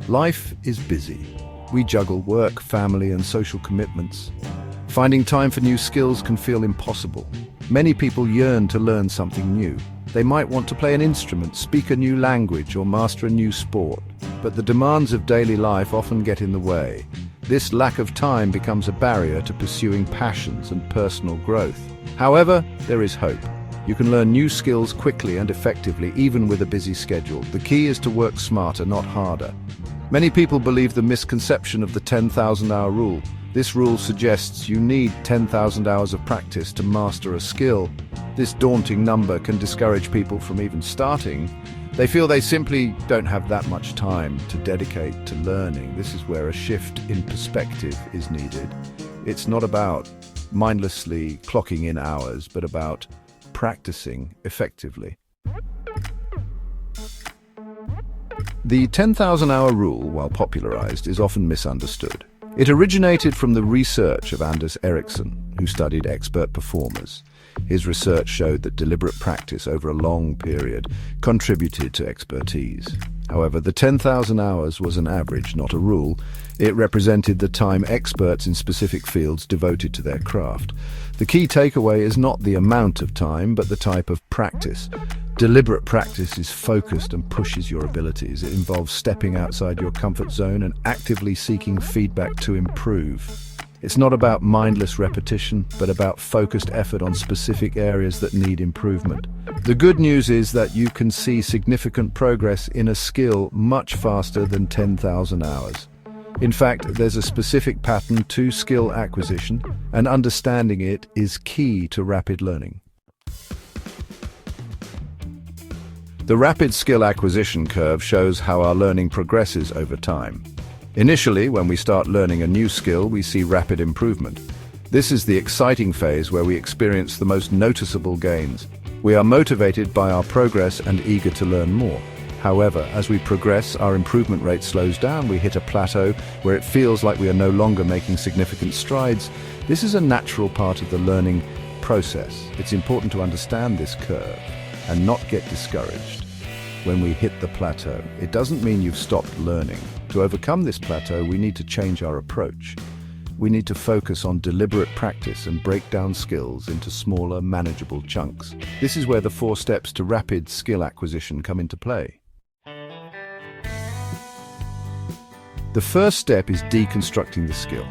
Life is busy. We juggle work, family, and social commitments. Finding time for new skills can feel impossible. Many people yearn to learn something new. They might want to play an instrument, speak a new language, or master a new sport. But the demands of daily life often get in the way. This lack of time becomes a barrier to pursuing passions and personal growth. However, there is hope. You can learn new skills quickly and effectively, even with a busy schedule. The key is to work smarter, not harder. Many people believe the misconception of the 10,000-hour rule. This rule suggests you need 10,000 hours of practice to master a skill. This daunting number can discourage people from even starting. They feel they simply don't have that much time to dedicate to learning. This is where a shift in perspective is needed. It's not about mindlessly clocking in hours, but about practicing effectively. The 10,000-hour rule, while popularized, is often misunderstood. It originated from the research of Anders Ericsson, who studied expert performers. His research showed that deliberate practice over a long period contributed to expertise. However, the 10,000 hours was an average, not a rule. It represented the time experts in specific fields devoted to their craft. The key takeaway is not the amount of time, but the type of practice. Deliberate practice is focused and pushes your abilities. It involves stepping outside your comfort zone and actively seeking feedback to improve. It's not about mindless repetition, but about focused effort on specific areas that need improvement. The good news is that you can see significant progress in a skill much faster than 10,000 hours. In fact, there's a specific pattern to skill acquisition, and understanding it is key to rapid learning. The rapid skill acquisition curve shows how our learning progresses over time. Initially, when we start learning a new skill, we see rapid improvement. This is the exciting phase where we experience the most noticeable gains. We are motivated by our progress and eager to learn more. However, as we progress, our improvement rate slows down. We hit a plateau where it feels like we are no longer making significant strides. This is a natural part of the learning process. It's important to understand this curve and not get discouraged when we hit the plateau. It doesn't mean you've stopped learning. To overcome this plateau, we need to change our approach. We need to focus on deliberate practice and break down skills into smaller, manageable chunks. This is where the 4 steps to rapid skill acquisition come into play. The first step is deconstructing the skill.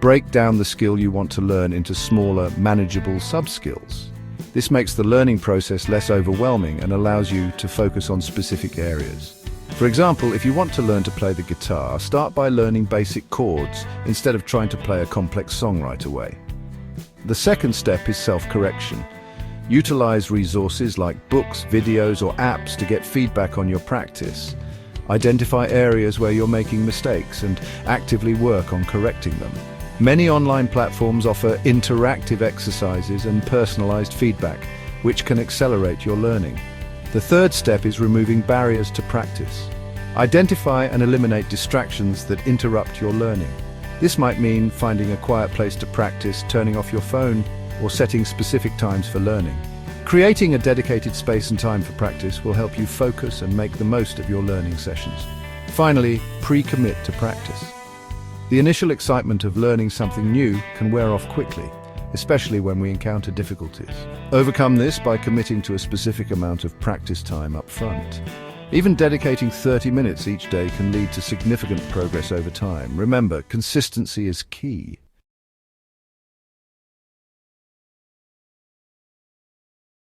Break down the skill you want to learn into smaller, manageable sub-skills. This makes the learning process less overwhelming and allows you to focus on specific areas. For example, if you want to learn to play the guitar, start by learning basic chords instead of trying to play a complex song right away. The second step is self-correction. Utilize resources like books, videos, or apps to get feedback on your practice. Identify areas where you're making mistakes and actively work on correcting them. Many online platforms offer interactive exercises and personalized feedback, which can accelerate your learning. The third step is removing barriers to practice. Identify and eliminate distractions that interrupt your learning. This might mean finding a quiet place to practice, turning off your phone, or setting specific times for learning. Creating a dedicated space and time for practice will help you focus and make the most of your learning sessions. Finally, pre-commit to practice. The initial excitement of learning something new can wear off quickly, especially when we encounter difficulties. Overcome this by committing to a specific amount of practice time up front. Even dedicating 30 minutes each day can lead to significant progress over time. Remember, consistency is key.